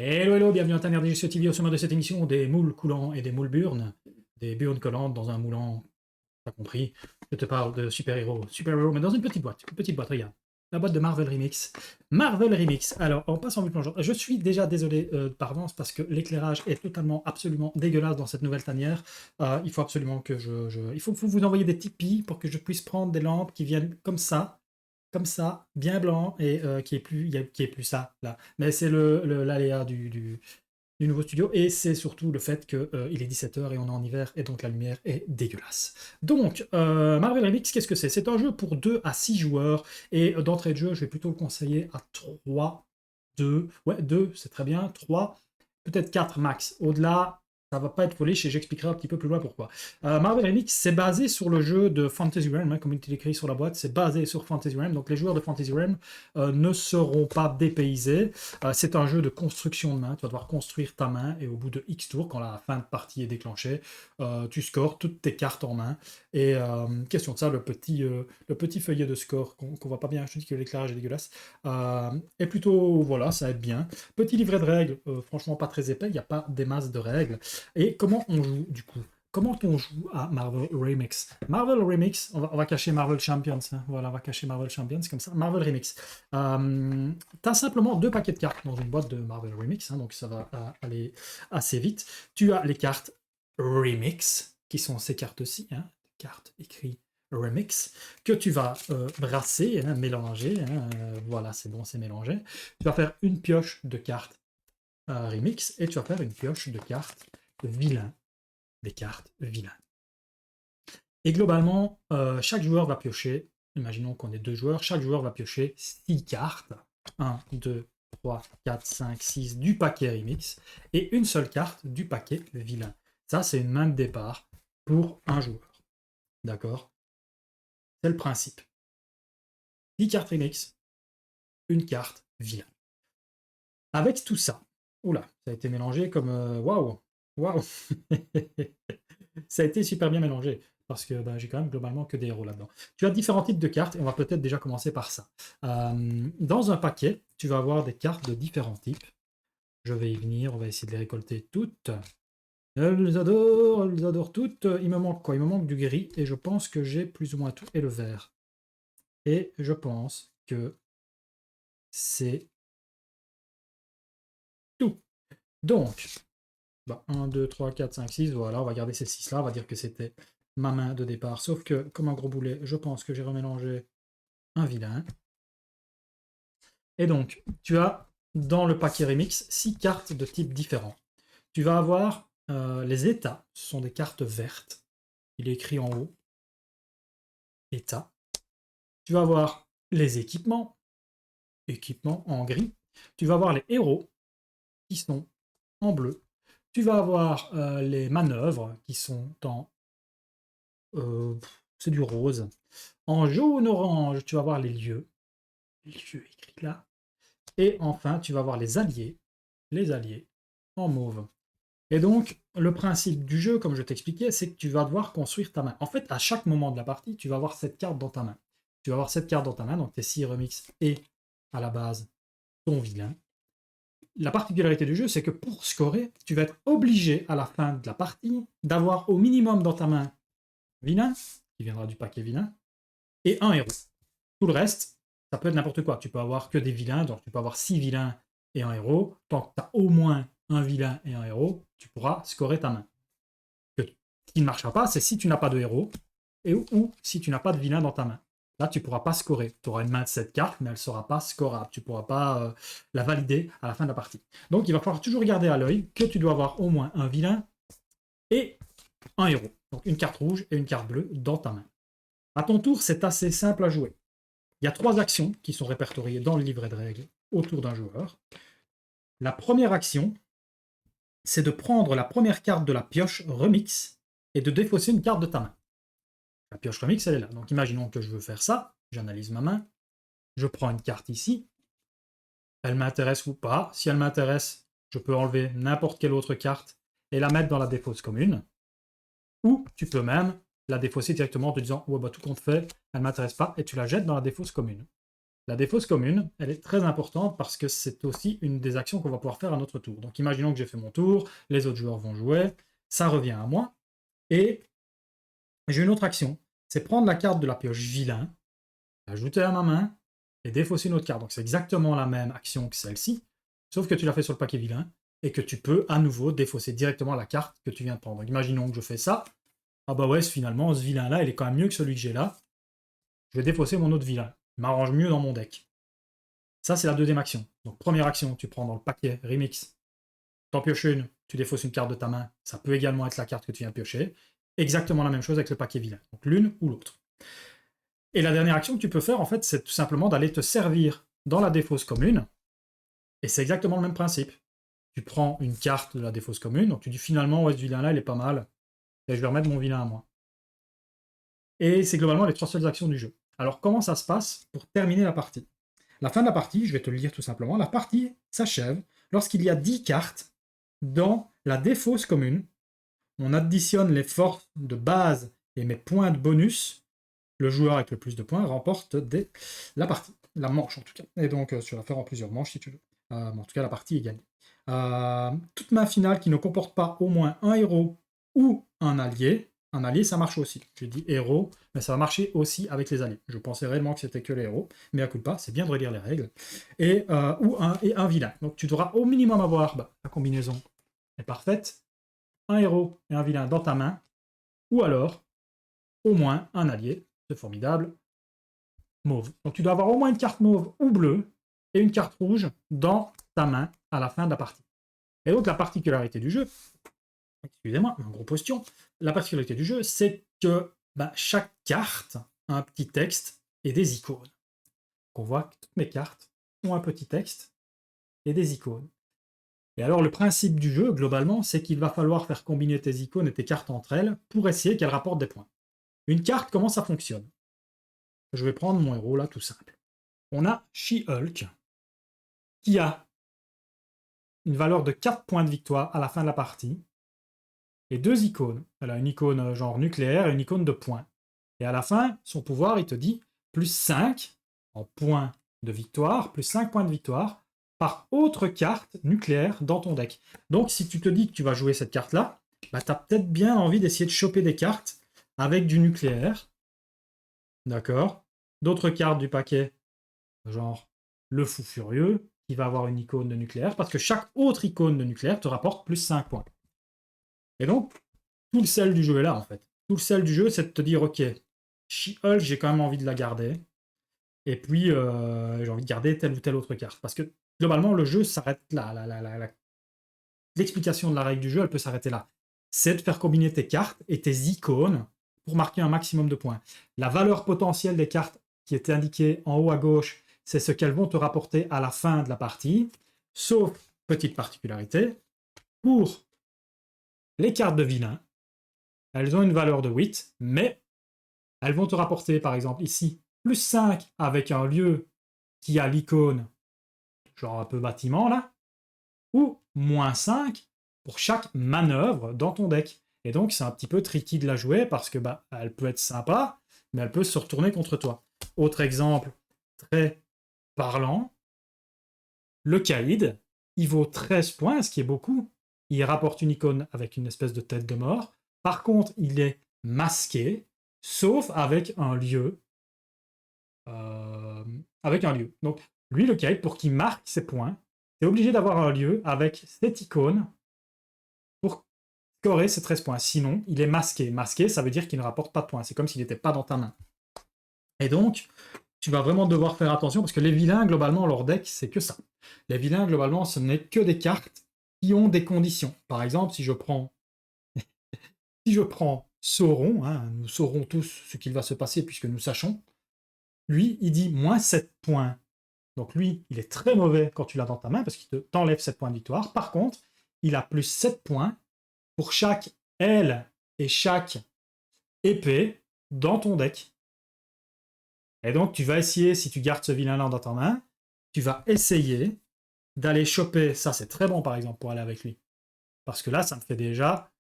Hello, hello, bienvenue à Tanner DGC TV. Au sommaire de cette émission, des moules coulants et des moules burnes, des burnes collantes dans un moulant, pas compris. Je te parle de super-héros, mais dans une petite boîte, regarde. La boîte de Marvel Remix. Marvel Remix. Alors, on passe en vue plongeante. Je suis déjà désolé par avance parce que l'éclairage est totalement, absolument dégueulasse dans cette nouvelle tanière. Il faut absolument que il faut vous envoyer des Tipeee pour que je puisse prendre des lampes qui viennent comme ça, bien blanc, et qui est plus ça, là. Mais c'est l'aléa du nouveau studio, et c'est surtout le fait qu'il est 17h et on est en hiver, et donc la lumière est dégueulasse. Donc, Marvel Remix, qu'est-ce que c'est? C'est un jeu pour 2 à 6 joueurs, et d'entrée de jeu, je vais plutôt le conseiller à 3, 2, ouais, 2, c'est très bien, 3, peut-être 4 max. Au-delà, ça va pas être polish et j'expliquerai un petit peu plus loin pourquoi. Marvel Remix, c'est basé sur le jeu de Fantasy Realm, hein, comme il est écrit sur la boîte, c'est basé sur Fantasy Realm, donc les joueurs de Fantasy Realm ne seront pas dépaysés. C'est un jeu de construction de main, tu vas devoir construire ta main, et au bout de X tours, quand la fin de partie est déclenchée, tu scores toutes tes cartes en main, et question de ça, le petit feuillet de score qu'on voit pas bien, je te dis que l'éclairage est dégueulasse, est plutôt, voilà, ça aide bien. Petit livret de règles, franchement pas très épais, il n'y a pas des masses de règles. Et comment on joue du coup? Comment on joue à Marvel Remix? Marvel Remix, on va cacher Marvel Champions, hein. Voilà, on va cacher Marvel Champions, comme ça. Marvel Remix. Tu as simplement 2 paquets de cartes dans une boîte de Marvel Remix, hein, donc ça va aller assez vite. Tu as les cartes Remix, qui sont ces cartes-ci, hein, cartes écrites Remix, que tu vas brasser, hein, mélanger, hein, voilà, c'est bon, c'est mélangé. Tu vas faire une pioche de cartes Remix, et tu vas faire une pioche de cartes vilain, des cartes vilains. Et globalement, chaque joueur va piocher, imaginons qu'on est 2 joueurs, chaque joueur va piocher 6 cartes, 1, 2, 3, 4, 5, 6 du paquet Remix, et une seule carte du paquet vilain. Ça, c'est une main de départ pour un joueur. D'accord? C'est le principe. 10 cartes Remix, une carte vilain. Avec tout ça, oula, ça a été mélangé comme... Waouh! Waouh! Ça a été super bien mélangé, parce que j'ai quand même globalement que des héros là-dedans. Tu as différents types de cartes, et on va peut-être déjà commencer par ça. Dans un paquet, tu vas avoir des cartes de différents types. Je vais y venir, on va essayer de les récolter toutes. Elles les adorent toutes. Il me manque quoi? Il me manque du gris, et je pense que j'ai plus ou moins tout, et le vert. Et je pense que c'est tout. Donc, 1, 2, 3, 4, 5, 6, voilà, on va garder ces 6-là, on va dire que c'était ma main de départ, sauf que, comme un gros boulet, je pense que j'ai remélangé un vilain. Et donc, tu as, dans le paquet Remix, 6 cartes de types différents. Tu vas avoir les états, ce sont des cartes vertes, il est écrit en haut, état. Tu vas avoir les équipements, équipements en gris. Tu vas avoir les héros, qui sont en bleu. Tu vas avoir les manœuvres, qui sont en... c'est du rose. En jaune-orange, tu vas voir les lieux écrits là. Et enfin, tu vas voir les alliés en mauve. Et donc, le principe du jeu, comme je t'expliquais, c'est que tu vas devoir construire ta main. En fait, à chaque moment de la partie, tu vas avoir cette carte dans ta main. Tu vas avoir cette carte dans ta main, donc tes 6 remix et, à la base, ton vilain. La particularité du jeu, c'est que pour scorer, tu vas être obligé, à la fin de la partie, d'avoir au minimum dans ta main vilain, qui viendra du paquet vilain, et un héros. Tout le reste, ça peut être n'importe quoi. Tu peux avoir que des vilains, donc tu peux avoir 6 vilains et un héros. Tant que tu as au moins un vilain et un héros, tu pourras scorer ta main. Ce qui ne marchera pas, c'est si tu n'as pas de héros, ou si tu n'as pas de vilain dans ta main. Là, tu ne pourras pas scorer. Tu auras une main de cette carte, mais elle ne sera pas scorable. Tu ne pourras pas la valider à la fin de la partie. Donc, il va falloir toujours garder à l'œil que tu dois avoir au moins un vilain et un héros. Donc, une carte rouge et une carte bleue dans ta main. À ton tour, c'est assez simple à jouer. Il y a 3 actions qui sont répertoriées dans le livret de règles autour d'un joueur. La première action, c'est de prendre la première carte de la pioche remix et de défausser une carte de ta main. La pioche remix, elle est là. Donc imaginons que je veux faire ça, j'analyse ma main, je prends une carte ici, elle m'intéresse ou pas. Si elle m'intéresse, je peux enlever n'importe quelle autre carte et la mettre dans la défausse commune. Ou tu peux même la défausser directement en te disant « Ouais, tout compte fait, elle ne m'intéresse pas » et tu la jettes dans la défausse commune. la défausse commune, elle est très importante parce que c'est aussi une des actions qu'on va pouvoir faire à notre tour. Donc imaginons que j'ai fait mon tour, les autres joueurs vont jouer, ça revient à moi, et j'ai une autre action, c'est prendre la carte de la pioche vilain, l'ajouter à ma main, et défausser une autre carte. Donc c'est exactement la même action que celle-ci, sauf que tu l'as fait sur le paquet vilain, et que tu peux à nouveau défausser directement la carte que tu viens de prendre. Donc imaginons que je fais ça, ah bah ouais, finalement, ce vilain-là, il est quand même mieux que celui que j'ai là, je vais défausser mon autre vilain, il m'arrange mieux dans mon deck. Ça, c'est la deuxième action. Donc première action, tu prends dans le paquet remix, t'en pioches une, tu défausses une carte de ta main, ça peut également être la carte que tu viens piocher. Exactement la même chose avec le paquet vilain, donc l'une ou l'autre. Et la dernière action que tu peux faire, en fait, c'est tout simplement d'aller te servir dans la défausse commune, et c'est exactement le même principe. Tu prends une carte de la défausse commune, donc tu dis finalement, ouais, ce vilain-là, il est pas mal, et je vais remettre mon vilain à moi. Et c'est globalement les 3 seules actions du jeu. Alors comment ça se passe pour terminer la partie? La fin de la partie, je vais te le dire tout simplement, la partie s'achève lorsqu'il y a 10 cartes dans la défausse commune. On additionne les forces de base et mes points de bonus. Le joueur avec le plus de points remporte la partie, la manche en tout cas. Et donc tu vas faire en plusieurs manches si tu veux. En tout cas, la partie est gagnée. Toute main finale qui ne comporte pas au moins un héros ou un allié. Un allié, ça marche aussi. J'ai dit héros, mais ça va marcher aussi avec les alliés. Je pensais réellement que c'était que les héros, mais à coup de pas, c'est bien de relire les règles. Et un vilain. Donc tu devras au minimum avoir, la combinaison est parfaite, un héros et un vilain dans ta main, ou alors au moins un allié, c'est formidable, mauve. Donc tu dois avoir au moins une carte mauve ou bleue et une carte rouge dans ta main à la fin de la partie. Et donc la particularité du jeu, excusez-moi, un gros potion, la particularité du jeu, c'est que chaque carte a un petit texte et des icônes. On voit que toutes mes cartes ont un petit texte et des icônes. Et alors le principe du jeu, globalement, c'est qu'il va falloir faire combiner tes icônes et tes cartes entre elles pour essayer qu'elles rapportent des points. Une carte, comment ça fonctionne? Je vais prendre mon héros là, tout simple. On a She-Hulk, qui a une valeur de 4 points de victoire à la fin de la partie, et 2 icônes. Elle a une icône genre nucléaire et une icône de points. Et à la fin, son pouvoir, il te dit plus 5 en points de victoire, plus 5 points de victoire par autre carte nucléaire dans ton deck. Donc si tu te dis que tu vas jouer cette carte-là, tu as peut-être bien envie d'essayer de choper des cartes avec du nucléaire. D'accord? D'autres cartes du paquet, genre le fou furieux, qui va avoir une icône de nucléaire, parce que chaque autre icône de nucléaire te rapporte plus 5 points. Et donc, tout le sel du jeu est là, en fait. Tout le sel du jeu, c'est de te dire, ok, She-Hulk, j'ai quand même envie de la garder. Et puis, j'ai envie de garder telle ou telle autre carte. Parce que, globalement, le jeu s'arrête là. L'explication de la règle du jeu, elle peut s'arrêter là. C'est de faire combiner tes cartes et tes icônes pour marquer un maximum de points. La valeur potentielle des cartes qui est indiquée en haut à gauche, c'est ce qu'elles vont te rapporter à la fin de la partie. Sauf, petite particularité, pour les cartes de vilain, elles ont une valeur de 8, mais elles vont te rapporter, par exemple, ici, plus 5 avec un lieu qui a l'icône, genre un peu bâtiment, là, ou moins 5 pour chaque manœuvre dans ton deck. Et donc, c'est un petit peu tricky de la jouer parce que elle peut être sympa, mais elle peut se retourner contre toi. Autre exemple très parlant, le Caïd, il vaut 13 points, ce qui est beaucoup. Il rapporte une icône avec une espèce de tête de mort. Par contre, il est masqué, sauf avec un lieu. Donc, lui, le Caïd, pour qu'il marque ses points, c'est obligé d'avoir un lieu avec cette icône pour scorer ses 13 points. Sinon, il est masqué. Masqué, ça veut dire qu'il ne rapporte pas de points. C'est comme s'il n'était pas dans ta main. Et donc, tu vas vraiment devoir faire attention parce que les vilains, globalement, leur deck, c'est que ça. Les vilains, globalement, ce n'est que des cartes qui ont des conditions. Par exemple, si je prends Sauron, hein, nous saurons tous ce qu'il va se passer puisque nous sachons, lui, il dit moins 7 points. Donc lui, il est très mauvais quand tu l'as dans ta main parce qu'il t'enlève 7 points de victoire. Par contre, il a plus 7 points pour chaque aile et chaque épée dans ton deck. Et donc, tu vas essayer, si tu gardes ce vilain-là dans ta main, tu vas essayer d'aller choper, ça c'est très bon par exemple pour aller avec lui. Parce que là, ça me fait déjà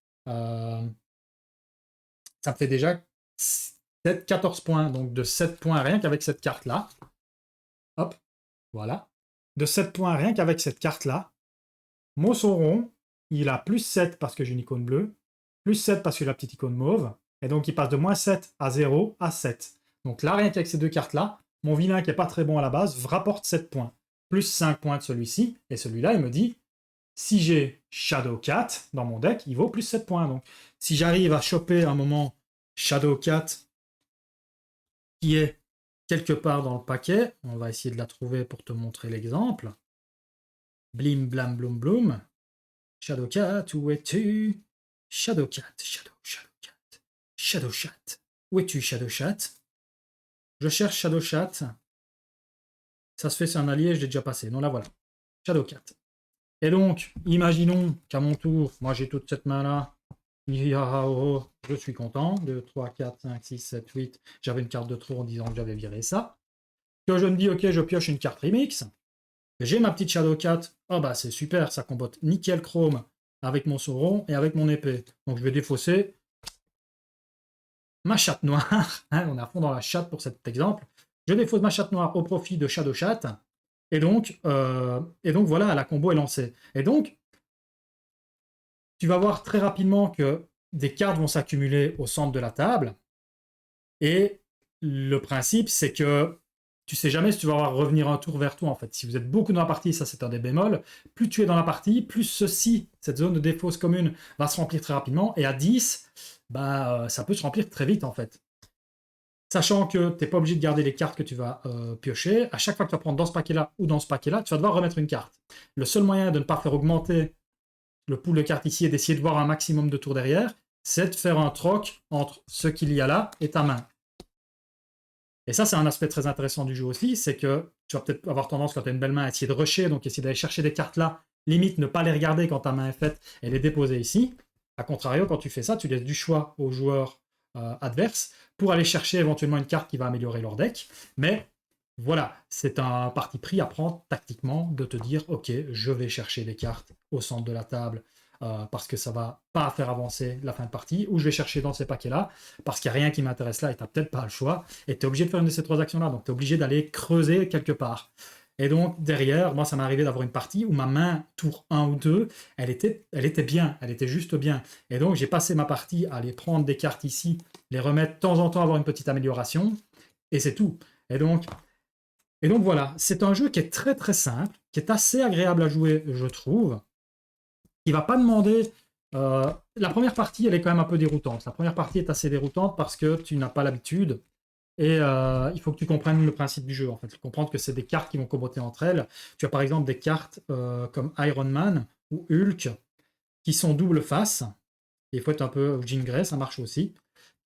14 points, donc de 7 points rien qu'avec cette carte-là. hop, voilà, de 7 points rien qu'avec cette carte-là. Mon Sauron, il a plus 7 parce que j'ai une icône bleue, plus 7 parce que j'ai la petite icône mauve, et donc il passe de moins 7 à 0 à 7. Donc là, rien qu'avec ces deux cartes-là, mon vilain qui n'est pas très bon à la base rapporte 7 points, plus 5 points de celui-ci, et celui-là, il me dit, si j'ai Shadowcat dans mon deck, il vaut plus 7 points. Donc si j'arrive à choper un moment Shadowcat qui est quelque part dans le paquet, on va essayer de la trouver pour te montrer l'exemple. Blim, blam, bloom, bloom. Shadowcat, où es-tu? Shadowcat, Shadowcat. Shadowcat. Où es-tu, Shadowcat? Je cherche Shadowcat. Ça se fait, c'est un allié, je l'ai déjà passé. Non, là, voilà. Shadowcat. Et donc, imaginons qu'à mon tour, moi j'ai toute cette main-là. Je suis content. 2, 3, 4, 5, 6, 7, 8. J'avais une carte de trop en disant que j'avais viré ça. Que je me dis, ok, je pioche une carte remix. J'ai ma petite Shadowcat. Oh bah c'est super, ça combote nickel chrome avec mon Sauron et avec mon épée. Donc je vais défausser ma chatte noire. On est à fond dans la chatte pour cet exemple. Je défausse ma chatte noire au profit de Shadowcat. Et donc voilà, la combo est lancée. Et donc, tu vas voir très rapidement que des cartes vont s'accumuler au centre de la table. Et le principe, c'est que tu sais jamais si tu vas avoir revenir un tour vers toi, en fait. Si vous êtes beaucoup dans la partie, ça c'est un des bémols, plus tu es dans la partie, plus cette zone de défausse commune, va se remplir très rapidement. Et à 10, ça peut se remplir très vite, en fait. Sachant que tu n'es pas obligé de garder les cartes que tu vas piocher. À chaque fois que tu vas prendre dans ce paquet-là ou dans ce paquet-là, tu vas devoir remettre une carte. Le seul moyen de ne pas faire augmenter le pool de cartes ici et d'essayer de voir un maximum de tours derrière, c'est de faire un troc entre ce qu'il y a là et ta main. Et ça, c'est un aspect très intéressant du jeu aussi, c'est que tu vas peut-être avoir tendance, quand tu as une belle main, à essayer de rusher, donc essayer d'aller chercher des cartes là, limite ne pas les regarder quand ta main est faite et les déposer ici. A contrario, quand tu fais ça, tu laisses du choix aux joueurs adverses pour aller chercher éventuellement une carte qui va améliorer leur deck. Mais voilà, c'est un parti pris à prendre tactiquement de te dire, ok, je vais chercher des cartes au centre de la table parce que ça va pas faire avancer la fin de partie, ou je vais chercher dans ces paquets-là parce qu'il n'y a rien qui m'intéresse là et tu n'as peut-être pas le choix, et tu es obligé de faire une de ces trois actions-là, donc tu es obligé d'aller creuser quelque part. Et donc derrière, moi ça m'est arrivé d'avoir une partie où ma main, tour 1 ou 2, elle était bien, elle était juste bien. Et donc j'ai passé ma partie à aller prendre des cartes ici, les remettre de temps en temps, avoir une petite amélioration, et c'est tout. Et donc voilà, c'est un jeu qui est très très simple, qui est assez agréable à jouer, je trouve. Il va pas demander... la première partie, elle est quand même un peu déroutante. La première partie est assez déroutante parce que tu n'as pas l'habitude. Et il faut que tu comprennes le principe du jeu, en fait. Comprendre que c'est des cartes qui vont comboter entre elles. Tu as par exemple des cartes comme Iron Man ou Hulk qui sont double face. Il faut être un peu Jean Grey, ça marche aussi.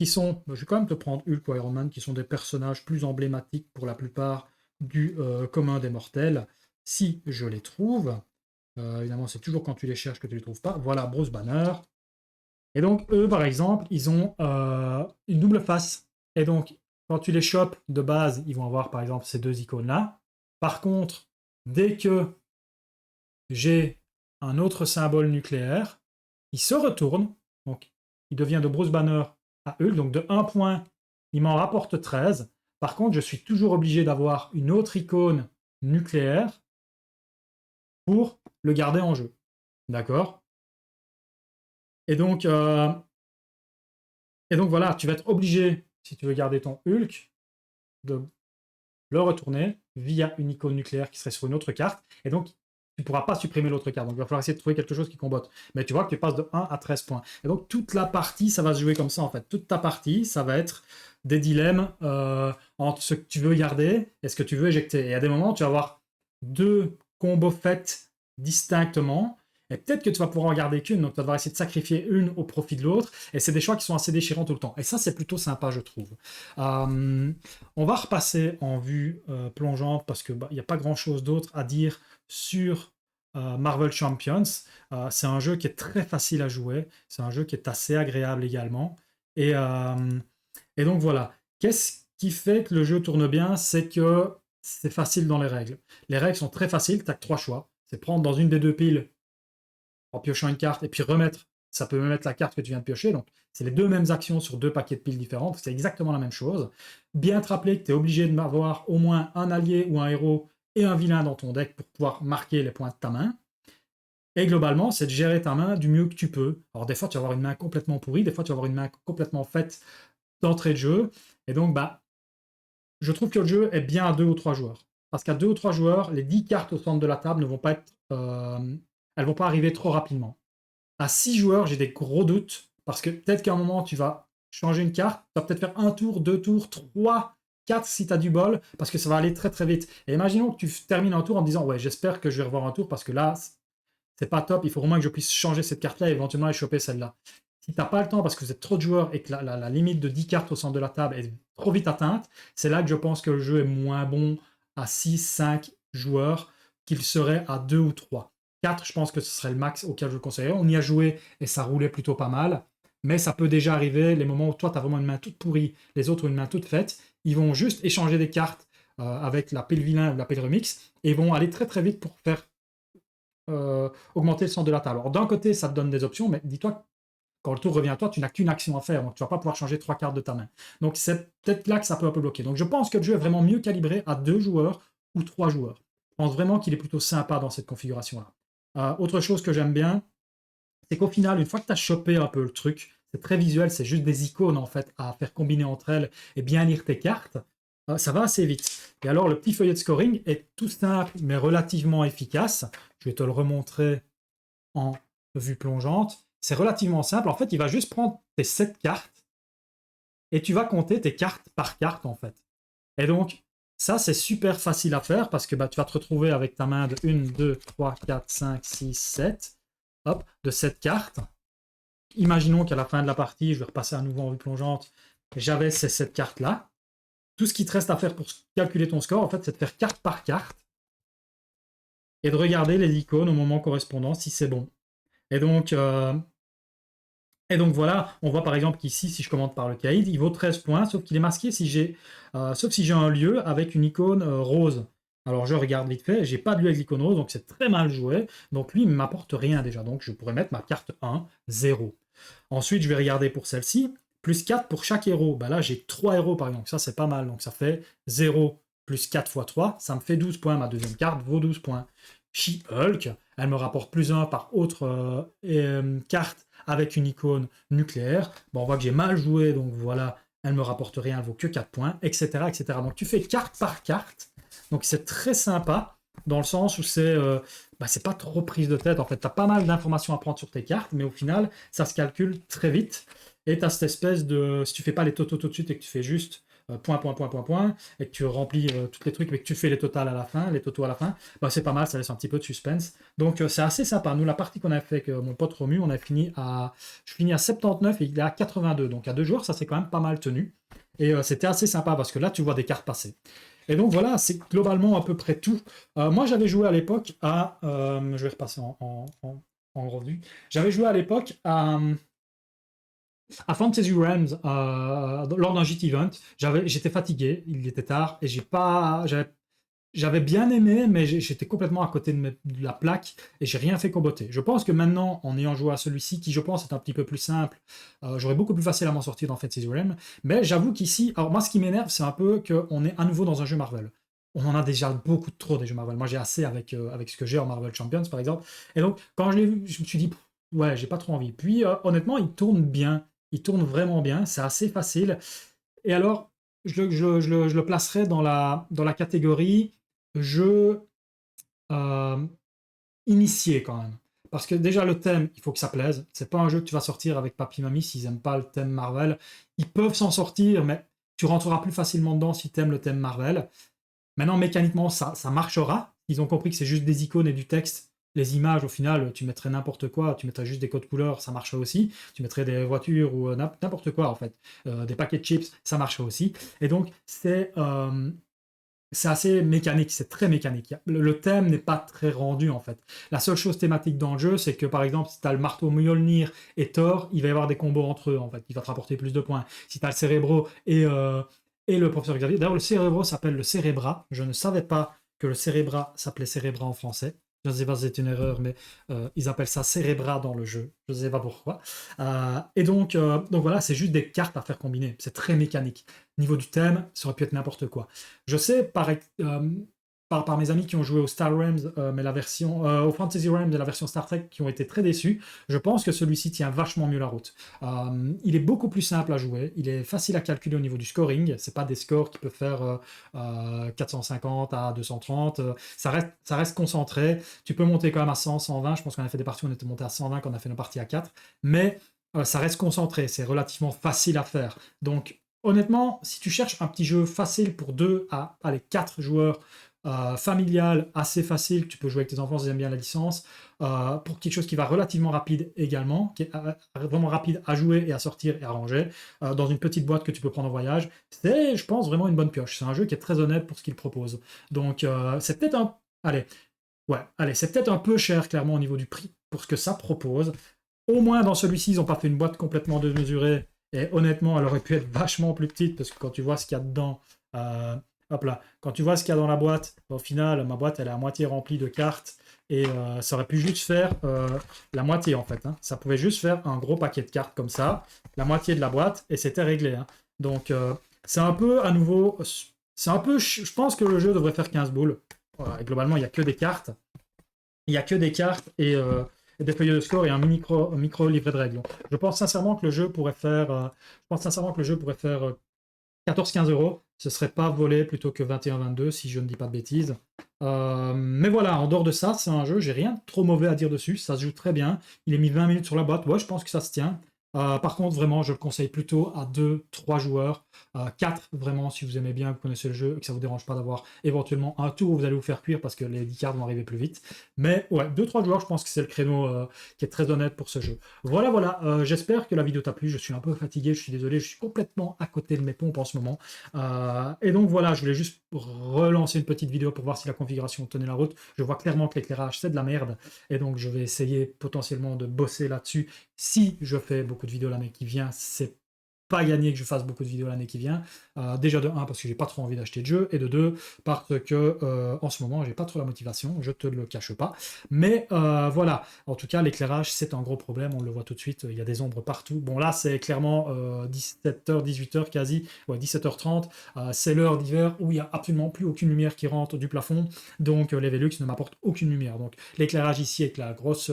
Qui sont, je vais quand même te prendre Hulk ou Iron Man, qui sont des personnages plus emblématiques pour la plupart du commun des mortels, si je les trouve. Évidemment, c'est toujours quand tu les cherches que tu les trouves pas. Voilà, Bruce Banner. Et donc, eux, par exemple, ils ont une double face. Et donc, quand tu les chopes de base, ils vont avoir, par exemple, ces deux icônes-là. Par contre, dès que j'ai un autre symbole nucléaire, il se retourne. Donc, il devient de Bruce Banner à Hulk. Donc, de 1 point, il m'en rapporte 13. Par contre, je suis toujours obligé d'avoir une autre icône nucléaire pour le garder en jeu. D'accord? Et donc voilà, tu vas être obligé, si tu veux garder ton Hulk, de le retourner via une icône nucléaire qui serait sur une autre carte. Et donc, tu ne pourras pas supprimer l'autre carte. Donc, il va falloir essayer de trouver quelque chose qui combote. Mais tu vois que tu passes de 1 à 13 points. Et donc, toute la partie, ça va se jouer comme ça, en fait. Toute ta partie, ça va être des dilemmes entre ce que tu veux garder et ce que tu veux éjecter. Et à des moments, tu vas avoir deux combos faits distinctement. Et peut-être que tu vas pouvoir en garder qu'une, donc tu vas devoir essayer de sacrifier une au profit de l'autre, et c'est des choix qui sont assez déchirants tout le temps. Et ça, c'est plutôt sympa, je trouve. On va repasser en vue plongeante, parce qu'il n'y a pas grand-chose d'autre à dire sur Marvel Champions. C'est un jeu qui est très facile à jouer, c'est un jeu qui est assez agréable également. Et donc voilà, qu'est-ce qui fait que le jeu tourne bien? C'est que c'est facile dans les règles. Les règles sont très faciles, tu n'as que 3 choix. C'est prendre dans une des deux piles en piochant une carte, et puis remettre ça peut même être la carte que tu viens de piocher, donc c'est les deux mêmes actions sur deux paquets de piles différentes, c'est exactement la même chose. Bien te rappeler que tu es obligé d'avoir au moins un allié ou un héros et un vilain dans ton deck pour pouvoir marquer les points de ta main. Et globalement, c'est de gérer ta main du mieux que tu peux. Alors des fois, tu vas avoir une main complètement pourrie, des fois, tu vas avoir une main complètement faite d'entrée de jeu. Et donc, je trouve que le jeu est bien à 2 ou 3 joueurs. Parce qu'à 2 ou 3 joueurs, les 10 cartes au centre de la table ne vont pas être... elles vont pas arriver trop rapidement. À 6 joueurs, j'ai des gros doutes. Parce que peut-être qu'à un moment, tu vas changer une carte, tu vas peut-être faire 1 tour, 2 tours, 3, 4 si tu as du bol, parce que ça va aller très très vite. Et imaginons que tu termines un tour en te disant, ouais, j'espère que je vais revoir un tour, parce que là, c'est pas top, il faut vraiment que je puisse changer cette carte-là et éventuellement aller choper celle-là. Si tu n'as pas le temps parce que vous êtes trop de joueurs et que la limite de 10 cartes au centre de la table est trop vite atteinte, c'est là que je pense que le jeu est moins bon à 6, 5 joueurs qu'il serait à 2 ou 3. 4, je pense que ce serait le max auquel je le conseillerais. On y a joué et ça roulait plutôt pas mal, mais ça peut déjà arriver, les moments où toi tu as vraiment une main toute pourrie, les autres ont une main toute faite, ils vont juste échanger des cartes avec la pile vilain ou la pile remix et ils vont aller très très vite pour faire augmenter le centre de la table. Alors d'un côté, ça te donne des options, mais dis-toi, quand le tour revient à toi, tu n'as qu'une action à faire, donc tu ne vas pas pouvoir changer 3 cartes de ta main. Donc c'est peut-être là que ça peut un peu bloquer. Donc je pense que le jeu est vraiment mieux calibré à 2 joueurs ou 3 joueurs. Je pense vraiment qu'il est plutôt sympa dans cette configuration-là. Autre chose que j'aime bien, c'est qu'au final, une fois que tu as chopé un peu le truc, c'est très visuel, c'est juste des icônes en fait à faire combiner entre elles et bien lire tes cartes, ça va assez vite. Et alors le petit feuillet de scoring est tout simple mais relativement efficace. Je vais te le remontrer en vue plongeante. C'est relativement simple. En fait, il va juste prendre tes 7 cartes et tu vas compter tes cartes par carte en fait. Et donc, ça, c'est super facile à faire parce que tu vas te retrouver avec ta main de 1, 2, 3, 4, 5, 6, 7. Hop, de 7 cartes. Imaginons qu'à la fin de la partie, je vais repasser à nouveau en vue plongeante, j'avais ces 7 cartes-là. Tout ce qui te reste à faire pour calculer ton score, en fait, c'est de faire carte par carte et de regarder les icônes au moment correspondant si c'est bon. Et donc voilà, on voit par exemple qu'ici, si je commande par le caïd, il vaut 13 points, sauf qu'il est masqué si sauf si j'ai un lieu avec une icône rose. Alors je regarde vite fait, j'ai pas de lieu avec l'icône rose, donc c'est très mal joué. Donc lui, il ne m'apporte rien déjà, donc je pourrais mettre ma carte 1, 0. Ensuite, je vais regarder pour celle-ci, plus 4 pour chaque héros. Là, j'ai 3 héros par exemple, ça c'est pas mal, donc ça fait 0 plus 4 fois 3, ça me fait 12 points, ma deuxième carte vaut 12 points. She-Hulk, elle me rapporte plus 1 par autre carte avec une icône nucléaire. On voit que j'ai mal joué, donc voilà, elle me rapporte rien, elle vaut que 4 points, etc., etc. Donc tu fais carte par carte, donc c'est très sympa, dans le sens où c'est pas trop prise de tête, en fait, tu as pas mal d'informations à prendre sur tes cartes, mais au final, ça se calcule très vite, et tu as cette espèce de, si tu fais pas les totaux tout de suite et que tu fais juste point, point, point, point, point, et que tu remplis tous les trucs, mais que tu fais les totaux à la fin, c'est pas mal, ça laisse un petit peu de suspense. Donc c'est assez sympa. Nous, la partie qu'on a fait avec mon pote Romu, je finis à 79 et il est à 82. Donc à 2 joueurs, ça c'est quand même pas mal tenu. Et c'était assez sympa parce que là, tu vois des cartes passer. Et donc voilà, c'est globalement à peu près tout. Moi, j'avais joué à l'époque à... je vais repasser en revue. J'avais joué à l'époque à Fantasy Realms, lors d'un JT Event. J'étais fatigué, il était tard, et j'avais bien aimé, mais j'étais complètement à côté de la plaque, et j'ai rien fait qu'au beauté. Je pense que maintenant, en ayant joué à celui-ci, qui je pense est un petit peu plus simple, j'aurais beaucoup plus facile à m'en sortir dans Fantasy Realms. Mais j'avoue qu'ici, alors moi, ce qui m'énerve, c'est un peu qu'on est à nouveau dans un jeu Marvel. On en a déjà beaucoup trop des jeux Marvel. Moi, j'ai assez avec ce que j'ai en Marvel Champions, par exemple. Et donc, quand je l'ai vu, je me suis dit, ouais, j'ai pas trop envie. Puis, honnêtement, il tourne bien. Il tourne vraiment bien. C'est assez facile. Et alors, je le placerai dans la catégorie jeu initié quand même. Parce que déjà, le thème, il faut que ça plaise. C'est pas un jeu que tu vas sortir avec papy mamie s'ils aiment pas le thème Marvel. Ils peuvent s'en sortir, mais tu rentreras plus facilement dedans si tu aimes le thème Marvel. Maintenant, mécaniquement, ça marchera. Ils ont compris que c'est juste des icônes et du texte. Les images, au final, tu mettrais n'importe quoi, tu mettrais juste des codes couleurs, ça marcherait aussi. Tu mettrais des voitures ou n'importe quoi, en fait. Des paquets de chips, ça marcherait aussi. Et donc, c'est assez mécanique, c'est très mécanique. Le thème n'est pas très rendu, en fait. La seule chose thématique dans le jeu, c'est que, par exemple, si tu as le marteau Mjolnir et Thor, il va y avoir des combos entre eux, en fait. Il va te rapporter plus de points. Si tu as le Cérébro et le professeur Xavier. D'ailleurs, le Cérébro s'appelle le Cérébra. Je ne savais pas que le Cérébra s'appelait Cérébra en français. Je ne sais pas si c'est une erreur, mais ils appellent ça Cerebra dans le jeu. Je ne sais pas pourquoi. Donc voilà, c'est juste des cartes à faire combiner. C'est très mécanique. Niveau du thème, ça aurait pu être n'importe quoi. Je sais par mes amis qui ont joué au Star Realms, mais la version, au Fantasy Realms de la version Star Trek, qui ont été très déçus. Je pense que celui-ci tient vachement mieux la route. Il est beaucoup plus simple à jouer. Il est facile à calculer au niveau du scoring. C'est pas des scores qui peuvent faire 450 à 230. Ça reste concentré. Tu peux monter quand même à 100, 120. Je pense qu'on a fait des parties, on était monté à 120 quand on a fait nos parties à 4. Mais ça reste concentré. C'est relativement facile à faire. Donc, honnêtement, si tu cherches un petit jeu facile pour 2 à allez, 4 joueurs, familial, assez facile, tu peux jouer avec tes enfants s'ils aiment bien la licence, pour quelque chose qui va relativement rapide également, qui est vraiment rapide à jouer et à sortir et à ranger, dans une petite boîte que tu peux prendre en voyage, c'est, je pense, vraiment une bonne pioche. C'est un jeu qui est très honnête pour ce qu'il propose. Donc, c'est peut-être un... Allez, ouais, allez, c'est peut-être un peu cher, clairement, au niveau du prix, pour ce que ça propose. Au moins, dans celui-ci, ils n'ont pas fait une boîte complètement démesurée, et honnêtement, elle aurait pu être vachement plus petite, parce que quand tu vois ce qu'il y a dedans, euh, hop là, quand tu vois ce qu'il y a dans la boîte, au final, ma boîte, elle est à moitié remplie de cartes, et ça aurait pu juste faire la moitié, en fait. Hein. Ça pouvait juste faire un gros paquet de cartes comme ça, la moitié de la boîte, et c'était réglé. Hein. Donc, c'est un peu, à nouveau, c'est un peu, je pense que le jeu devrait faire 15 boules. Voilà, et globalement, il n'y a que des cartes. Il n'y a que des cartes et des feuilles de score et un micro livret de règles. Je pense sincèrement que le jeu pourrait faire, 14-15 euros. Ce serait pas volé plutôt que 21-22 si je ne dis pas de bêtises. Mais voilà, en dehors de ça, c'est un jeu, j'ai rien de trop mauvais à dire dessus. Ça se joue très bien. Il est mis 20 minutes sur la boîte. Ouais, je pense que ça se tient. Par contre, vraiment, je le conseille plutôt à 2-3 joueurs. 4, vraiment, si vous aimez bien, vous connaissez le jeu et que ça vous dérange pas d'avoir éventuellement un tour où vous allez vous faire cuire parce que les 10 cartes vont arriver plus vite. Mais ouais, 2-3 joueurs, je pense que c'est le créneau qui est très honnête pour ce jeu. Voilà, voilà. J'espère que la vidéo t'a plu. Je suis un peu fatigué, je suis désolé, je suis complètement à côté de mes pompes en ce moment. Et donc voilà, je voulais juste relancer une petite vidéo pour voir si la configuration tenait la route. Je vois clairement que l'éclairage, c'est de la merde. Et donc je vais essayer potentiellement de bosser là-dessus. Si je fais beaucoup de vidéos l'année qui vient, c'est pas gagné que je fasse beaucoup de vidéos l'année qui vient. Déjà de 1 parce que j'ai pas trop envie d'acheter de jeux et de 2 parce que en ce moment j'ai pas trop la motivation, je te le cache pas. Mais voilà, en tout cas l'éclairage c'est un gros problème, on le voit tout de suite, il y a des ombres partout. Bon là c'est clairement 17h, 18h quasi, ouais 17h30, c'est l'heure d'hiver où il y a absolument plus aucune lumière qui rentre du plafond, donc les Velux ne m'apportent aucune lumière. Donc l'éclairage ici avec la grosse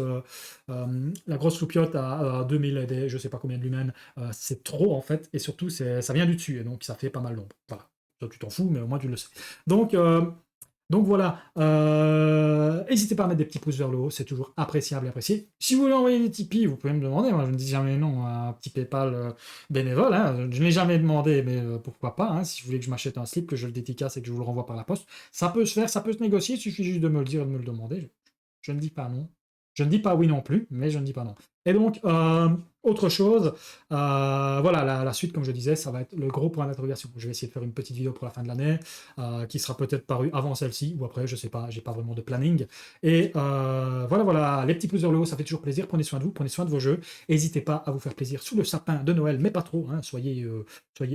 loupiote à 2000 et je sais pas combien de lumens, c'est trop en fait, et surtout ça vient du dessus, et donc ça fait pas mal d'ombre. Voilà. Toi, tu t'en fous, mais au moins tu le sais. Donc, donc voilà, n'hésitez pas à mettre des petits pouces vers le haut, c'est toujours appréciable et apprécié. Si vous voulez envoyer des Tipeee, vous pouvez me demander, moi je ne dis jamais non à un petit PayPal bénévole, hein. Je ne l'ai jamais demandé, mais pourquoi pas, hein. Si vous voulez que je m'achète un slip, que je le dédicace et que je vous le renvoie par la poste, ça peut se faire, ça peut se négocier, il suffit juste de me le dire et de me le demander. Je ne dis pas non. Je ne dis pas oui non plus, mais je ne dis pas non. Et donc, autre chose, voilà, la suite, comme je disais, ça va être le gros point d'interrogation. Je vais essayer de faire une petite vidéo pour la fin de l'année, qui sera peut-être parue avant celle-ci, ou après, je sais pas, j'ai pas vraiment de planning. Et voilà, voilà, les petits pouces vers le haut, ça fait toujours plaisir. Prenez soin de vous, prenez soin de vos jeux. N'hésitez pas à vous faire plaisir sous le sapin de Noël, mais pas trop, hein. Soyez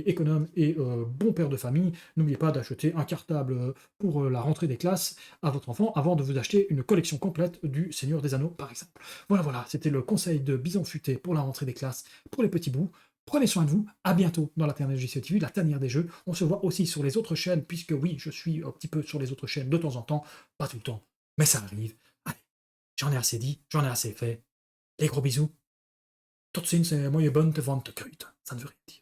économe et bon père de famille. N'oubliez pas d'acheter un cartable pour la rentrée des classes à votre enfant avant de vous acheter une collection complète du Seigneur des Anneaux, par exemple. Voilà, voilà, c'était le conseil de Bison Futé pour la rentrée des classes pour les petits bouts. Prenez soin de vous, à bientôt dans la tanière JC TV, la tanière des jeux. On se voit aussi sur les autres chaînes, puisque oui, je suis un petit peu sur les autres chaînes de temps en temps, pas tout le temps, mais ça arrive. Allez, j'en ai assez dit, j'en ai assez fait. Les gros bisous. Tot ziens, mooie bunte van de kruiden. Ça ne veut rien dire.